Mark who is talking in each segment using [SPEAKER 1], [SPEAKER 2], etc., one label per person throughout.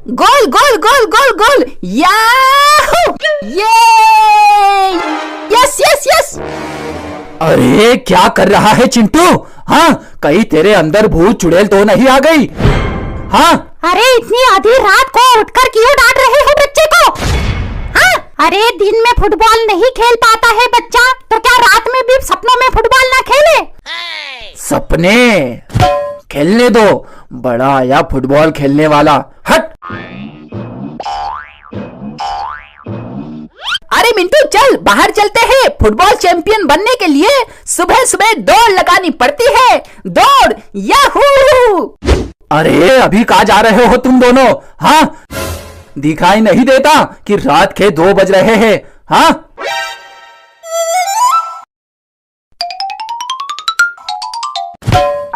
[SPEAKER 1] गोल गोल गोल गोल गोल, Yahoo! ये yes yes yes.
[SPEAKER 2] अरे क्या कर रहा है चिंटू? हाँ, कहीं तेरे अंदर भूत चुड़ैल तो नहीं आ गई? हाँ,
[SPEAKER 3] अरे इतनी आधी रात को उठकर क्यों डांट रहे हो बच्चे को? हाँ, अरे दिन में फुटबॉल नहीं खेल पाता है बच्चा, तो क्या रात में भी सपनों में फुटबॉल ना खेले?
[SPEAKER 2] सपने खेलने दो, बड़ा आया फुटबॉल खेलने वाला। हट।
[SPEAKER 1] अरे मिंटू चल बाहर चलते हैं। फुटबॉल चैंपियन बनने के लिए सुबह सुबह दौड़ लगानी पड़ती है। दौड़, याहू!
[SPEAKER 2] अरे अभी कहाँ जा रहे हो तुम दोनों? हाँ, दिखाई नहीं देता कि रात के 2 बज रहे हैं? हाँ,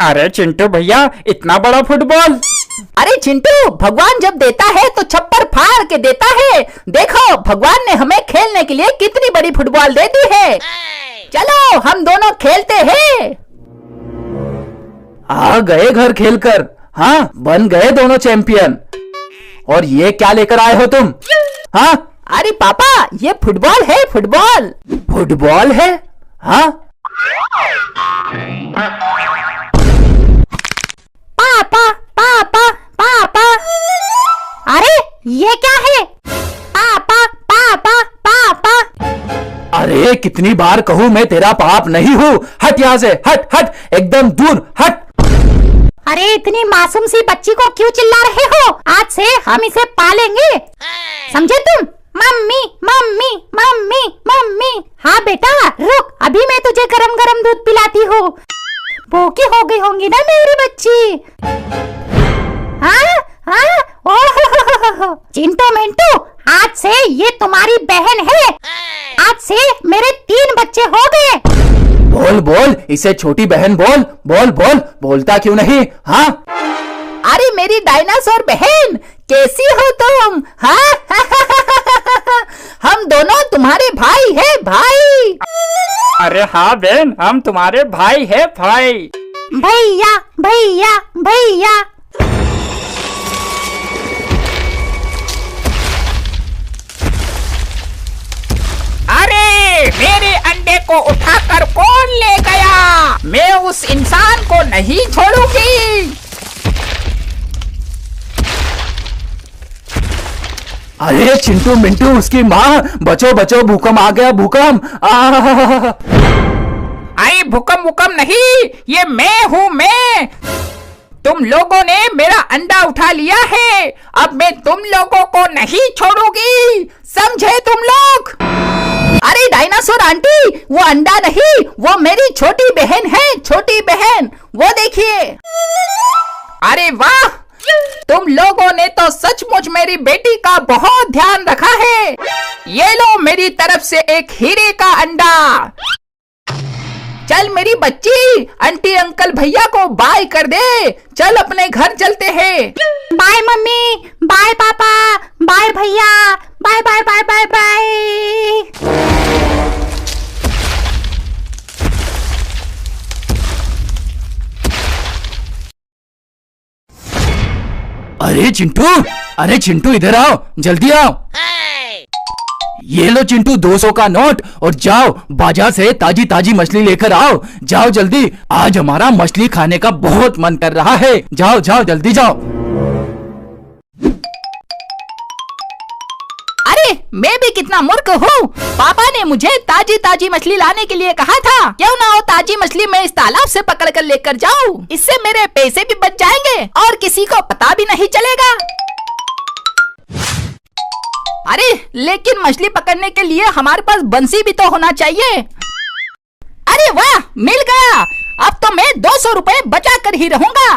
[SPEAKER 2] अरे चिंटू भैया, इतना बड़ा फुटबॉल?
[SPEAKER 1] अरे चिंटू, भगवान जब देता है तो छप्पर फाड़ के देता है। देखो भगवान ने हमें खेलने के लिए कितनी बड़ी फुटबॉल दे दी है। चलो हम दोनों खेलते हैं।
[SPEAKER 2] आ गए घर खेलकर। हाँ, बन गए दोनों चैंपियन। और ये क्या लेकर आए हो तुम? हाँ,
[SPEAKER 1] अरे पापा, ये फुटबॉल है, फुटबॉल।
[SPEAKER 2] फुटबॉल है? हाँ,
[SPEAKER 3] पापा पापा पापा, अरे ये क्या है? पापा पापा पापा।
[SPEAKER 2] अरे कितनी बार कहूँ मैं तेरा बाप नहीं हूँ। हट यहाँ से, हट हट, एकदम दूर हट।
[SPEAKER 3] अरे इतनी मासूम सी बच्ची को क्यों चिल्ला रहे हो? आज से हम इसे पालेंगे, समझे तुम? Mummy mummy mummy mummy. हाँ बेटा रुक, अभी मैं तुझे गरम गरम दूध पिलाती हूँ। भूखी हो गई होंगी ना मेरी बच्ची? हाँ हाँ, ओह चिंटू मिंटू, आज से ये तुम्हारी बहन है। आज से मेरे 3 बच्चे हो गए।
[SPEAKER 2] बोल बोल, इसे छोटी बहन बोल। बोल बोल, बोलता क्यों नहीं? हाँ,
[SPEAKER 1] अरे मेरी डायनासोर बहन, कैसी हो तुम? हाँ हम दोनों तुम्हारे भाई है, भाई।
[SPEAKER 2] अरे हाँ बहन, हम तुम्हारे भाई है, भाई।
[SPEAKER 3] भैया भैया भैया।
[SPEAKER 1] अरे मेरे अंडे को उठाकर कौन ले गया? मैं उस इंसान को नहीं छोड़ूंगी।
[SPEAKER 2] अरे चिंटू मिंटू, उसकी माँ, बचो बचो, भूकंप आ गया, भूकंप।
[SPEAKER 1] अरे भूकंप नहीं, ये मैं हूँ, मैं। तुम लोगों ने मेरा अंडा उठा लिया है, अब मैं तुम लोगों को नहीं छोड़ूंगी, समझे तुम लोग? अरे डायनासोर आंटी, वो अंडा नहीं, वो मेरी छोटी बहन है, छोटी बहन। वो देखिए। अरे वाह, तुम लोगों ने तो सचमुच मेरी बेटी का बहुत ध्यान रखा है। ये लो मेरी तरफ से एक हीरे का अंडा। चल मेरी बच्ची, आंटी अंकल भैया को बाय कर दे। चल अपने घर चलते हैं।
[SPEAKER 3] Bye mummy, bye papa, bye भैया, bye bye bye bye bye.
[SPEAKER 2] अरे चिंटू, अरे चिंटू इधर आओ, जल्दी आओ। ये लो चिंटू 200 का नोट, और जाओ बाजार से ताजी ताजी मछली लेकर आओ। जाओ जल्दी, आज हमारा मछली खाने का बहुत मन कर रहा है। जाओ जाओ जल्दी जाओ।
[SPEAKER 1] अरे मैं भी कितना मूर्ख हूँ। पापा ने मुझे ताजी ताजी मछली लाने के लिए कहा था। क्यों ना हो ताजी मछली मैं इस तालाब से पकड़ कर लेकर जाऊँ। इससे मेरे पैसे भी बच जाएंगे और किसी को पता भी नहीं चलेगा। अरे लेकिन मछली पकड़ने के लिए हमारे पास बंसी भी तो होना चाहिए। अरे वाह, मिल गया। अब तो मैं 200 रुपए बचा कर ही रहूंगा।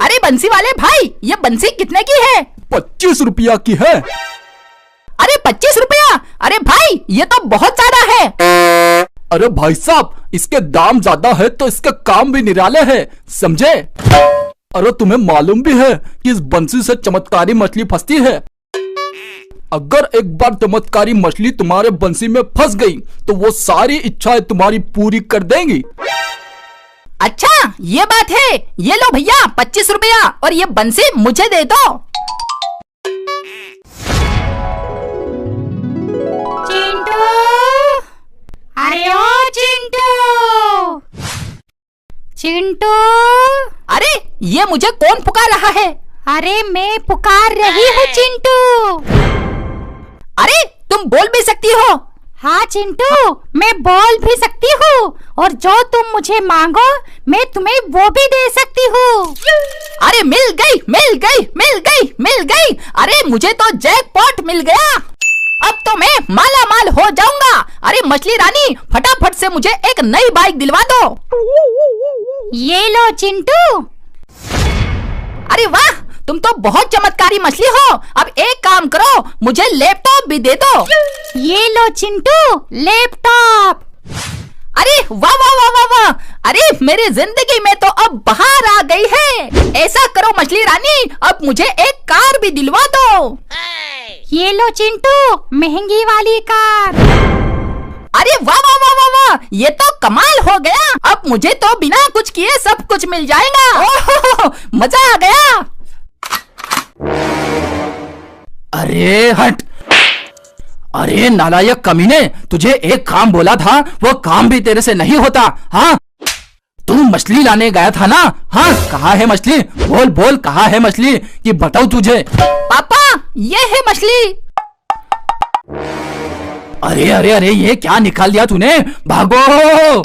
[SPEAKER 1] अरे बंसी वाले भाई, ये बंसी कितने की है?
[SPEAKER 2] 25 रुपया की है।
[SPEAKER 1] अरे 25 रुपया? अरे भाई ये तो बहुत ज्यादा है।
[SPEAKER 2] अरे भाई साहब, इसके दाम ज्यादा है तो इसका काम भी निराले है, समझे? अरे तुम्हें मालूम भी है कि इस बंसी से चमत्कारी मछली फंसती है। अगर एक बार चमत्कारी मछली तुम्हारे बंसी में फंस गई तो वो सारी इच्छाएं तुम्हारी पूरी कर देंगी।
[SPEAKER 1] अच्छा ये बात है। ये लो भैया 25 रुपया, और ये बंसी मुझे दे दो।
[SPEAKER 3] चिंटू।
[SPEAKER 1] अरे ये मुझे कौन पुकार रहा है?
[SPEAKER 3] अरे मैं पुकार रही हूँ चिंटू।
[SPEAKER 1] अरे तुम बोल भी सकती हो?
[SPEAKER 3] हाँ चिंटू, मैं बोल भी सकती हूँ और जो तुम मुझे मांगो मैं तुम्हें वो भी दे सकती हूँ।
[SPEAKER 1] अरे मिल गई मिल गई मिल गई मिल गई। अरे मुझे तो जैकपॉट मिल गया। अब तो मैं माला माल हो जाऊंगा। अरे मछली रानी, फटाफट से मुझे एक नई बाइक दिलवा दो।
[SPEAKER 3] ये लो चिंटू।
[SPEAKER 1] अरे वाह, तुम तो बहुत चमत्कारी मछली हो। अब एक काम करो, मुझे लैपटॉप भी दे दो।
[SPEAKER 3] ये लो चिंटू, लैपटॉप।
[SPEAKER 1] अरे वाह वाह वाह वाह वाह। अरे मेरी जिंदगी में तो अब बाहर आ गई है। ऐसा करो मछली रानी, अब मुझे एक कार भी दिलवा दो।
[SPEAKER 3] ये लो चिंटू, महंगी वाली कार।
[SPEAKER 1] अरे वाह वाह वाह वाह वाह, ये तो कमाल हो गया। अब मुझे तो बिना कुछ किए सब कुछ मिल जाएगा। ओह, मजा आ गया।
[SPEAKER 2] अरे हट। अरे नालायक कमीने, तुझे एक काम बोला था, वो काम भी तेरे से नहीं होता। हाँ, तू मछली लाने गया था ना? हाँ, कहाँ है मछली? बोल बोल, कहाँ है मछली कि बताऊं तुझे?
[SPEAKER 1] पापा, ये है मछली।
[SPEAKER 2] अरे अरे अरे, ये क्या निकाल दिया तूने? भागो।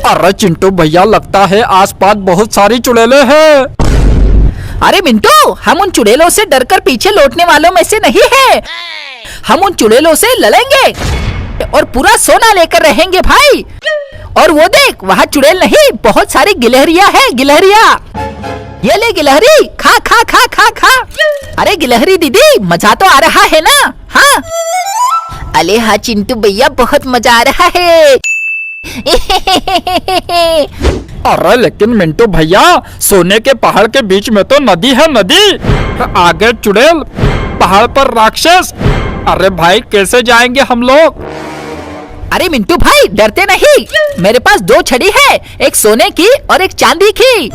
[SPEAKER 2] अरे चिंटू भैया, लगता है आसपास बहुत सारी चुड़ैलें हैं।
[SPEAKER 1] अरे मिंटू, हम उन चुड़ैलों से डरकर पीछे लौटने वालों में से नहीं है। हम उन चुड़ैलों से लड़ेंगे और पूरा सोना लेकर रहेंगे भाई। और वो देख, वहाँ चुड़ैल नहीं, बहुत सारी गिलहरियाँ है। गिलहरियाँ, ये ले गिलहरी, खा खा खा खा खा। अरे गिलहरी दीदी, मजा तो आ रहा है ना? हाँ। अरे हाँ चिंटू भैया, बहुत मजा आ रहा है।
[SPEAKER 2] अरे लेकिन मिंटू भैया, सोने के पहाड़ के बीच में तो नदी है, नदी। आगे चुड़ैल, पहाड़ पर राक्षस। अरे भाई, कैसे जाएंगे हम लोग?
[SPEAKER 1] अरे मिंटू भाई, डरते नहीं। मेरे पास दो छड़ी है, एक सोने की और एक चांदी की।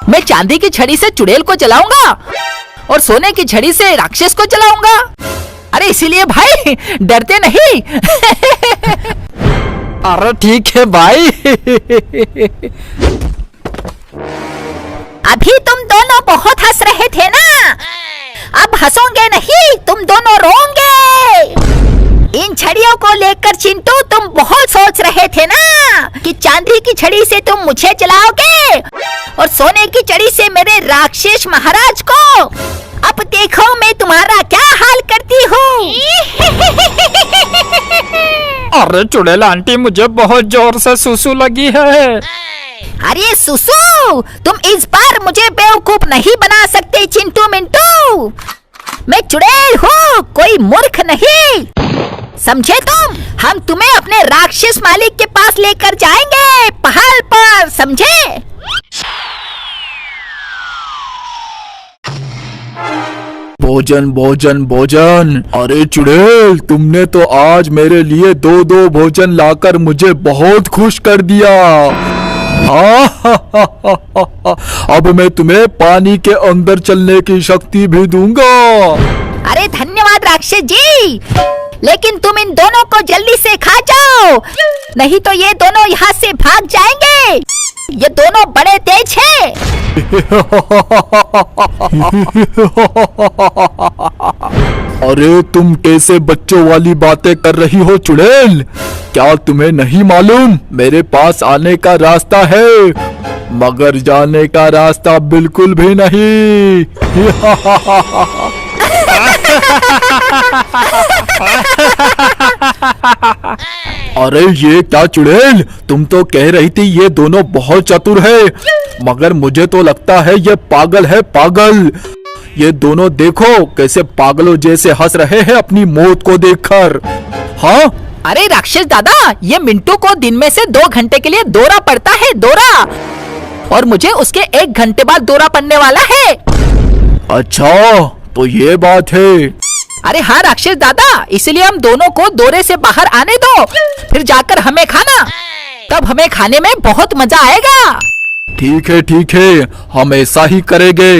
[SPEAKER 1] मैं चांदी की छड़ी से चुड़ैल को चलाऊंगा और सोने की छड़ी से राक्षस को चलाऊंगा। अरे इसीलिए भाई, डरते नहीं।
[SPEAKER 2] अरे ठीक है भाई।
[SPEAKER 3] अभी तुम दोनों बहुत हंस रहे थे ना, अब हंसोगे नहीं, तुम दोनों रोंगे। इन छड़ियों को लेकर चिंटू तुम बहुत सोच रहे थे ना कि चांदी की छड़ी से तुम मुझे चलाओगे और सोने की छड़ी से मेरे राक्षस महाराज को। अब देखो मैं तुम्हारा क्या हाल करती हूँ।
[SPEAKER 2] अरे चुड़ैल आंटी, मुझे बहुत जोर से सुसु लगी है।
[SPEAKER 3] अरे सुसु, तुम इस बार मुझे बेवकूफ नहीं बना सकते चिंटू मिंटू। मैं चुड़ैल हूँ, कोई मूर्ख नहीं, समझे तुम? हम तुम्हें अपने राक्षस मालिक के पास लेकर जाएंगे, पहाड़ पर, समझे?
[SPEAKER 2] भोजन भोजन भोजन। अरे चुड़ैल, तुमने तो आज मेरे लिए दो दो भोजन लाकर मुझे बहुत खुश कर दिया। अब मैं तुम्हें पानी के अंदर चलने की शक्ति भी दूंगा।
[SPEAKER 3] अरे धन्यवाद राक्षस जी, लेकिन तुम इन दोनों को जल्दी से खा जाओ, नहीं तो ये दोनों यहाँ से भाग जाएंगे। ये दोनों बड़े तेज हैं।
[SPEAKER 2] अरे तुम कैसे बच्चों वाली बातें कर रही हो चुड़ैल? क्या तुम्हें नहीं मालूम मेरे पास आने का रास्ता है, मगर जाने का रास्ता बिल्कुल भी नहीं। अरे ये क्या चुड़ैल, तुम तो कह रही थी ये दोनों बहुत चतुर है, मगर मुझे तो लगता है ये पागल है, पागल। ये दोनों देखो कैसे पागलों जैसे हंस रहे हैं अपनी मौत को देखकर। हाँ,
[SPEAKER 1] अरे राक्षस दादा, ये मिंटू को दिन में से 2 घंटे के लिए दौरा पड़ता है, दौरा, और मुझे उसके 1 घंटे बाद दौरा पड़ने वाला है।
[SPEAKER 2] अच्छा तो ये बात है।
[SPEAKER 1] अरे हाँ राक्षस दादा, इसलिए हम दोनों को दौरे से बाहर आने दो, फिर जाकर हमें खाना, तब हमें खाने में बहुत मजा आएगा।
[SPEAKER 2] ठीक है, हम ऐसा ही करेंगे।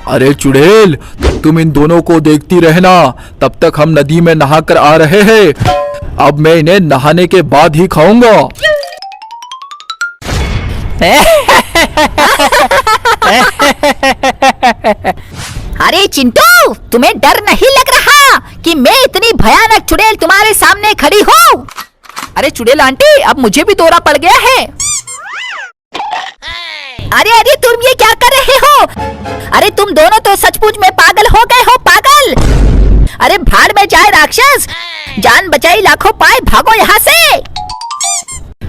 [SPEAKER 2] अरे चुड़ैल, तुम इन दोनों को देखती रहना, तब तक हम नदी में नहा कर आ रहे हैं। अब मैं इन्हें नहाने के बाद ही खाऊंगा।
[SPEAKER 3] अरे चिंटू, तुम्हें डर नहीं लग रहा कि मैं इतनी भयानक चुड़ैल तुम्हारे सामने खड़ी हूँ?
[SPEAKER 1] अरे चुड़ैल आंटी, अब मुझे भी दौरा पड़ गया है।
[SPEAKER 3] अरे तुम ये क्या कर रहे हो? अरे तुम दोनों तो सचमुच में पागल हो गए हो, पागल। अरे भाड़ में जाए राक्षस, जान बचाई लाखों पाए, भागो यहाँ से।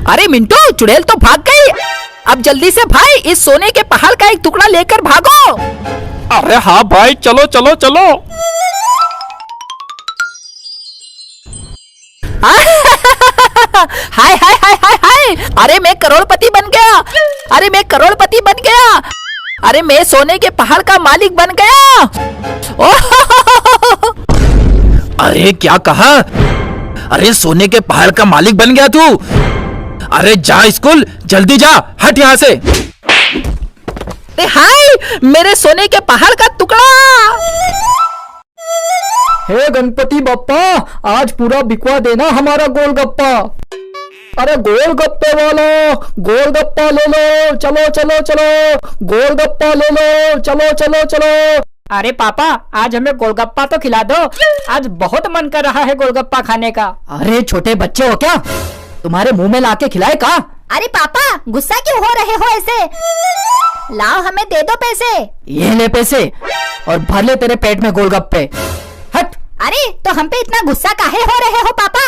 [SPEAKER 1] अरे मिंटू, चुड़ैल तो भाग गई, अब जल्दी से भाई इस सोने के पहाड़ का एक टुकड़ा लेकर भागो।
[SPEAKER 2] अरे हाँ भाई, चलो चलो चलो।
[SPEAKER 1] हाय हाय हाय हाय हाय, अरे मैं करोड़पति बन गया, अरे मैं करोड़पति बन गया, अरे मैं सोने के पहाड़ का मालिक बन गया।
[SPEAKER 2] अरे क्या कहा? अरे सोने के पहाड़ का मालिक बन गया तू? अरे जा स्कूल, जल्दी जा, हट यहाँ से।
[SPEAKER 1] हाय, मेरे सोने के पहाड़ का टुकड़ा।
[SPEAKER 2] हे गणपति बप्पा, आज पूरा बिकवा देना हमारा गोलगप्पा। अरे गोलगप्पे वाला, गोलगप्पा ले लो, चलो चलो चलो, गोलगप्पा ले लो, चलो चलो चलो।
[SPEAKER 1] अरे पापा, आज हमें गोलगप्पा तो खिला दो, आज बहुत मन कर रहा है गोलगप्पा खाने का।
[SPEAKER 2] अरे छोटे बच्चे हो क्या, तुम्हारे मुंह में लाके खिलाए का?
[SPEAKER 3] अरे पापा, गुस्सा क्यों हो रहे हो ऐसे? लाओ, हमें दे दो पैसे।
[SPEAKER 2] ये ले पैसे और भर ले तेरे पेट में गोलगप्पे। हट।
[SPEAKER 3] अरे तो हम पे इतना गुस्सा काहे हो रहे हो पापा?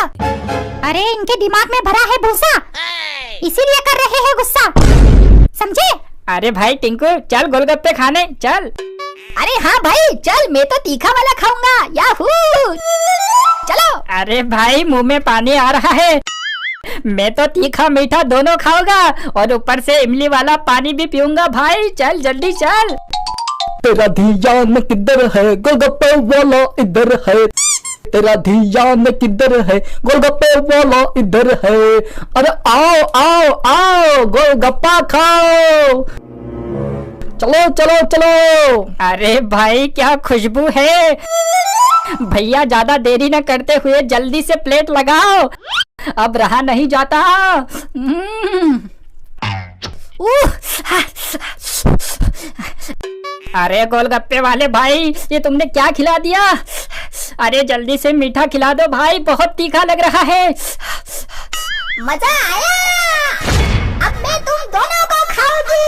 [SPEAKER 3] अरे इनके दिमाग में भरा है भूसा, इसीलिए कर रहे हैं गुस्सा, समझे?
[SPEAKER 1] अरे भाई टिंकू, चल गोलगप्पे खाने चल।
[SPEAKER 3] अरे हाँ भाई चल, मैं तो तीखा वाला खाऊंगा, याहू। चलो।
[SPEAKER 1] अरे भाई, मुंह में पानी आ रहा है, मैं तो तीखा मीठा दोनों खाऊंगा और ऊपर से इमली वाला पानी भी पीऊंगा। भाई चल, जल्दी चल।
[SPEAKER 2] तेरा ध्यान किधर है, गोलगप्पे वाला इधर है। तेरा ध्यान किधर है, गोलगप्पे वाला इधर है। अरे आओ आओ आओ, गोलगप्पा खाओ, चलो चलो चलो।
[SPEAKER 1] अरे भाई, क्या खुशबू है। भैया ज्यादा देरी न करते हुए जल्दी से प्लेट लगाओ, अब रहा नहीं जाता। अरे गोलगप्पे वाले भाई, ये तुमने क्या खिला दिया? अरे जल्दी से मीठा खिला दो भाई, बहुत तीखा लग रहा है।
[SPEAKER 3] मजा आया, अब मैं तुम दोनों को खाऊंगी।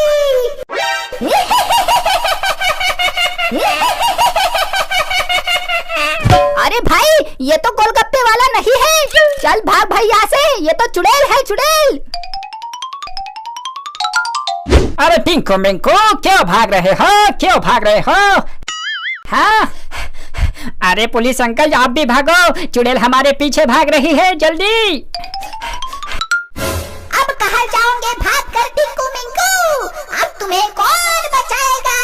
[SPEAKER 3] अरे भाई, ये तो गोलगप्पे वाला नहीं है, चल भाग भाई यहाँ से, ये तो चुड़ैल है, चुड़ैल।
[SPEAKER 1] अरे टिंकू मिंकू, क्यों भाग रहे हो, क्यों भाग रहे हो? हाँ, अरे पुलिस अंकल, आप भी भागो, चुड़ैल हमारे पीछे भाग रही है, जल्दी।
[SPEAKER 3] अब कहाँ जाओगे भाग कर टिंकू मिंकू, अब तुम्हें कौन बचाएगा?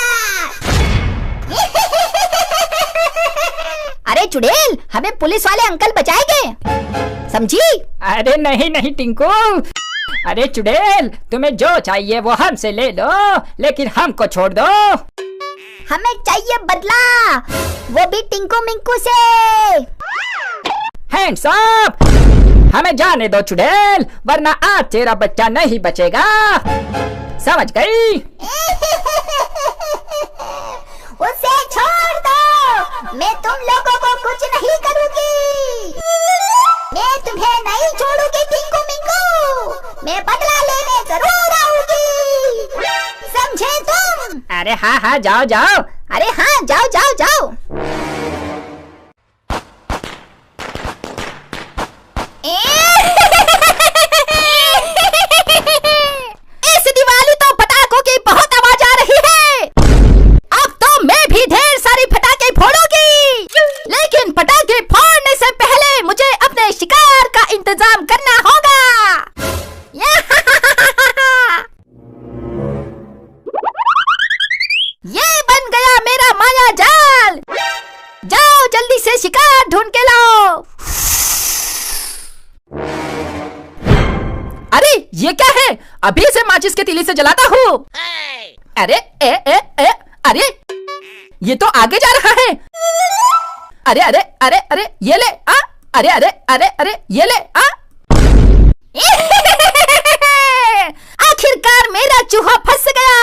[SPEAKER 3] अरे चुड़ैल, हमें पुलिस वाले अंकल बचाएंगे, समझी?
[SPEAKER 1] अरे नहीं नहीं टिंकू, अरे चुड़ैल, तुम्हें जो चाहिए वो हमसे ले लो, लेकिन हमको छोड़ दो।
[SPEAKER 3] हमें चाहिए बदला, वो भी टिंकू मिंकू से।
[SPEAKER 1] हैंड्स अप, हमें जाने दो चुड़ैल, वरना आज तेरा बच्चा नहीं बचेगा, समझ गई?
[SPEAKER 3] उसे छोड़ दो, मैं तुम लोगों को कुछ नहीं करूंगी, मैं तुम्हें नहीं छोड़ूंगी टिंकू मिंकू, मैं बदला लेने जरूर आऊंगी, समझे तुम?
[SPEAKER 1] अरे हाँ हाँ, जाओ जाओ।
[SPEAKER 3] अरे हाँ, जाओ जाओ जाओ। इस दिवाली तो पटाखों की बहुत आवाज आ रही है, अब तो मैं भी ढेर सारी पटाखे फोड़ूंगी, लेकिन पटाखे फोड़ने से पहले मुझे अपने शिकार का इंतजाम करना होगा। ये बन गया मेरा माया जाल।
[SPEAKER 1] ये क्या है? अभी से माचिस के तीली से जलाता हूँ। अरे अरे ये तो आगे जा रहा है। अरे अरे अरे अरे ये ले आ। अरे अरे अरे अरे ये ले आ। आखिरकार मेरा चूहा फंस गया।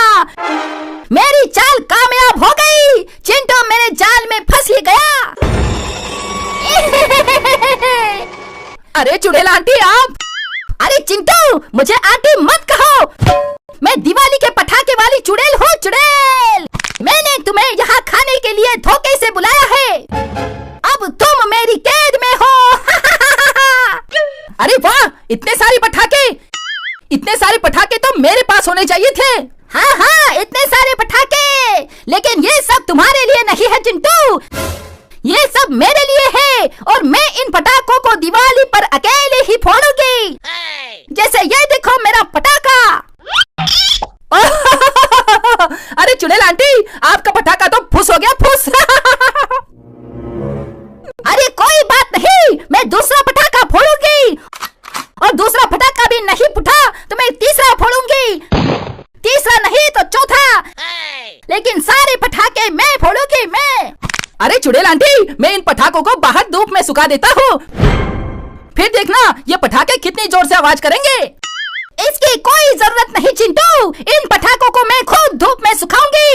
[SPEAKER 1] मेरी चाल कामयाब हो गई। चिंटू मेरे जाल में फंस ही गया। अरे चुड़ैल आंटी आप। अरे चिंटू मुझे आंटी मत कहो। मैं दिवाली के पटाखे वाली चुड़ैल हूँ। चुड़ैल, मैंने तुम्हें यहाँ खाने के लिए धोखे से बुलाया है। अब तुम मेरी कैद में हो। अरे वाह, इतने सारे पटाखे तो मेरे पास होने चाहिए थे। हाँ, इतने सारे पटाखे, लेकिन ये सब तुम्हारे लिए नहीं है चिंटू। ये सब मेरे लिए है और मैं इन पटाखों को दिवाली पर अकेले ही फोड़ूंगी। जैसे ये देखो मेरा पटाखा। अरे चुड़ैल आंटी, आपका पटाखा तो फुस हो गया, फुस। अरे कोई बात नहीं, मैं दूसरा पटाखा फोड़ूंगी। और दूसरा पटाखा भी नहीं फूटा तो मैं तीसरा फोड़ूंगी। तीसरा नहीं तो चौथा। लेकिन सारे पटाखे मैं फोड़ूंगी, मैं। अरे चुड़ैल आंटी, मैं इन पटाखों को बाहर धूप में सुखा देता हूँ। फिर देखना ये पटाखे कितनी जोर से आवाज करेंगे। इसकी कोई जरूरत नहीं चिंटू, इन पटाखों को मैं खुद धूप में सुखाऊंगी।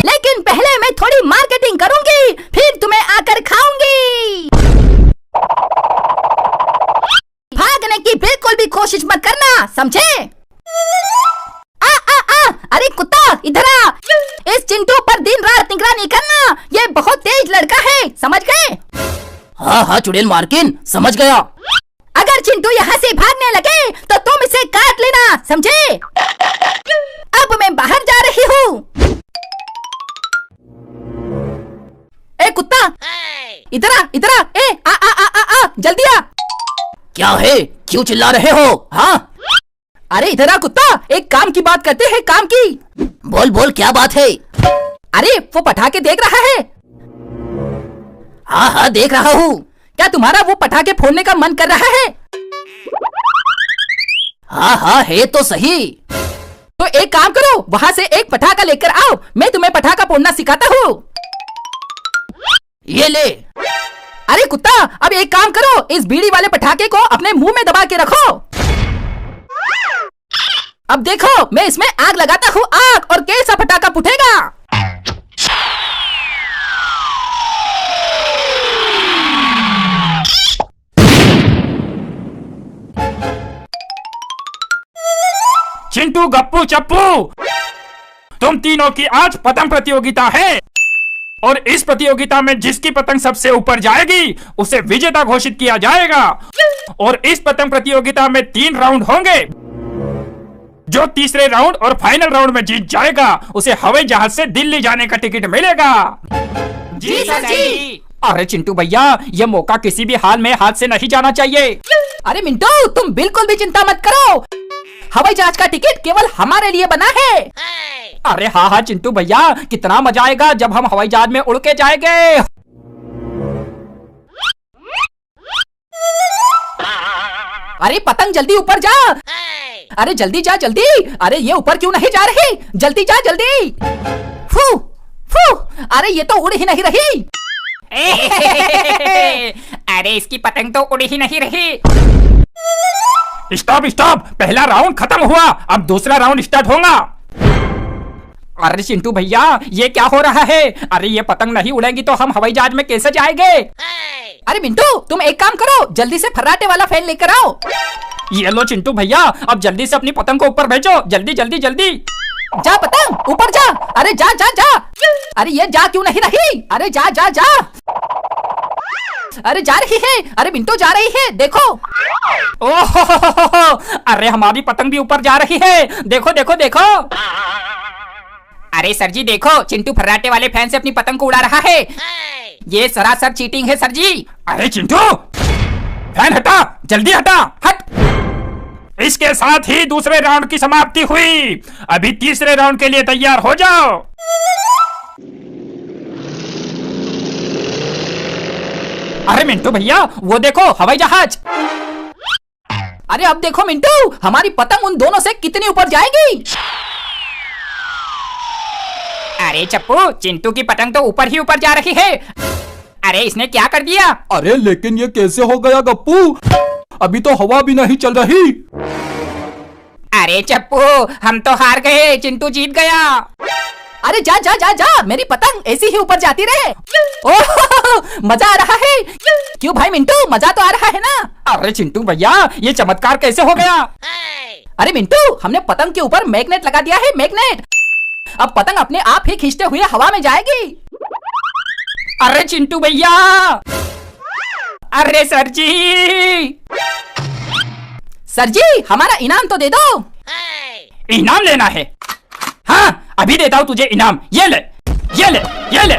[SPEAKER 1] लेकिन पहले मैं थोड़ी मार्केटिंग करूंगी, फिर तुम्हें आकर खाऊंगी। भागने की बिल्कुल भी कोशिश मत करना, समझे? अरे कुत्ता इधर आ। इस चिंटू पर दिन रात निगरानी करना, ये बहुत तेज लड़का है, समझ गए?
[SPEAKER 2] हाँ चुड़ैल मार्किन, समझ गया।
[SPEAKER 1] अगर चिंटू यहाँ से भागने लगे तो तुम इसे काट लेना, समझे? अब मैं बाहर जा रही हूँ। ए कुत्ता, इधर आ, ए आ, जल्दी आ।
[SPEAKER 2] क्या है, क्यों चिल्ला रहे हो? हाँ
[SPEAKER 1] अरे इधर आ कुत्ता, एक काम की बात करते हैं, काम की।
[SPEAKER 2] बोल क्या बात है?
[SPEAKER 1] अरे वो पटाखे देख रहा है?
[SPEAKER 2] हाँ देख रहा हूँ।
[SPEAKER 1] क्या तुम्हारा वो पटाखे फोड़ने का मन कर रहा है?
[SPEAKER 2] हाँ है तो सही।
[SPEAKER 1] तो एक काम करो, वहाँ से एक पटाखा लेकर आओ, मैं तुम्हें पटाखा फोड़ना सिखाता हूँ।
[SPEAKER 2] ये ले।
[SPEAKER 1] अरे कुत्ता, अब एक काम करो, इस बीड़ी वाले पटाखे को अपने मुंह में दबा के रखो। अब देखो, मैं इसमें आग लगाता हूँ, आग, और कैसा पटाखा फूटेगा।
[SPEAKER 4] चिंटू, गप्पू, चप्पू, तुम तीनों की आज पतंग प्रतियोगिता है और इस प्रतियोगिता में जिसकी पतंग सबसे ऊपर जाएगी उसे विजेता घोषित किया जाएगा। और इस पतंग प्रतियोगिता में 3 राउंड होंगे। जो तीसरे राउंड और फाइनल राउंड में जीत जाएगा उसे हवाई जहाज से दिल्ली जाने का टिकट मिलेगा।
[SPEAKER 1] जी सर जी।
[SPEAKER 4] अरे चिंटू भैया, ये मौका किसी भी हाल में हाथ से नहीं जाना चाहिए।
[SPEAKER 1] अरे मिंटू, तुम बिल्कुल भी चिंता मत करो, हवाई जहाज का टिकट केवल हमारे लिए बना है।
[SPEAKER 4] अरे हाँ चिंटू भैया, कितना मजा आएगा जब हम हवाई जहाज में उड़ के जाएंगे।
[SPEAKER 1] अरे पतंग जल्दी ऊपर जा। अरे जल्दी जा जल्दी। अरे ये ऊपर क्यों नहीं जा रही? जल्दी जा जल्दी। फू फू, अरे ये तो उड़ ही नहीं रही।
[SPEAKER 4] अरे इसकी पतंग तो उड़ ही नहीं रही। स्टॉप, पहला राउंड खत्म हुआ, अब दूसरा राउंड स्टार्ट होगा। अरे चिंटू भैया, ये क्या हो रहा है? अरे ये पतंग नहीं उड़ेंगी तो हम हवाई जहाज में कैसे जाएंगे?
[SPEAKER 1] अरे मिंटू, तुम एक काम करो, जल्दी से फर्राटे वाला फैन लेकर आओ।
[SPEAKER 4] ये लो चिंटू भैया, अब जल्दी से अपनी पतंग को ऊपर भेजो, जल्दी।
[SPEAKER 1] जा पतंग, ऊपर जा। अरे जा। अरे ये जा क्यों नहीं रही? अरे जा। अरे जा रही है। अरे मिंटू जा रही है, देखो।
[SPEAKER 4] ओह, अरे हमारी पतंग भी ऊपर जा रही है, देखो।
[SPEAKER 1] अरे सर जी देखो, चिंटू फर्राटे वाले फैन से अपनी पतंग को उड़ा रहा है। ये सरासर चीटिंग है सर जी।
[SPEAKER 4] अरे चिंटू, फैन हटा, जल्दी हटा, हट। इसके साथ ही दूसरे राउंड की समाप्ति हुई। अभी तीसरे राउंड के लिए तैयार हो जाओ। अरे मिंटू भैया, वो देखो हवाई जहाज।
[SPEAKER 1] अरे अब देखो मिंटू, हमारी पतंग उन दोनों से कितनी ऊपर जाएगी।
[SPEAKER 5] अरे चप्पू, चिंटू की पतंग तो ऊपर ही ऊपर जा रही है। अरे इसने क्या कर दिया?
[SPEAKER 2] अरे लेकिन ये कैसे हो गया गप्पू, अभी तो हवा भी नहीं चल रही।
[SPEAKER 5] अरे चप्पू, हम तो हार गए, चिंटू जीत गया।
[SPEAKER 1] अरे जा जा जा जा, मेरी पतंग ऐसी ही ऊपर जाती रहे। ओह मजा आ रहा है। क्यों भाई मिंटू, मजा तो आ रहा है ना।
[SPEAKER 4] अरे चिंटू भैया, ये चमत्कार कैसे हो गया?
[SPEAKER 1] अरे मिंटू, हमने पतंग के ऊपर मैग्नेट लगा दिया है, मैग्नेट। अब पतंग अपने आप ही खींचते हुए हवा में जाएगी।
[SPEAKER 4] अरे चिंटू भैया, अरे सर जी,
[SPEAKER 1] सर जी हमारा इनाम तो दे दो।
[SPEAKER 4] इनाम लेना है? हाँ अभी देता हूँ तुझे इनाम। ये ले, ये ले, ये ले।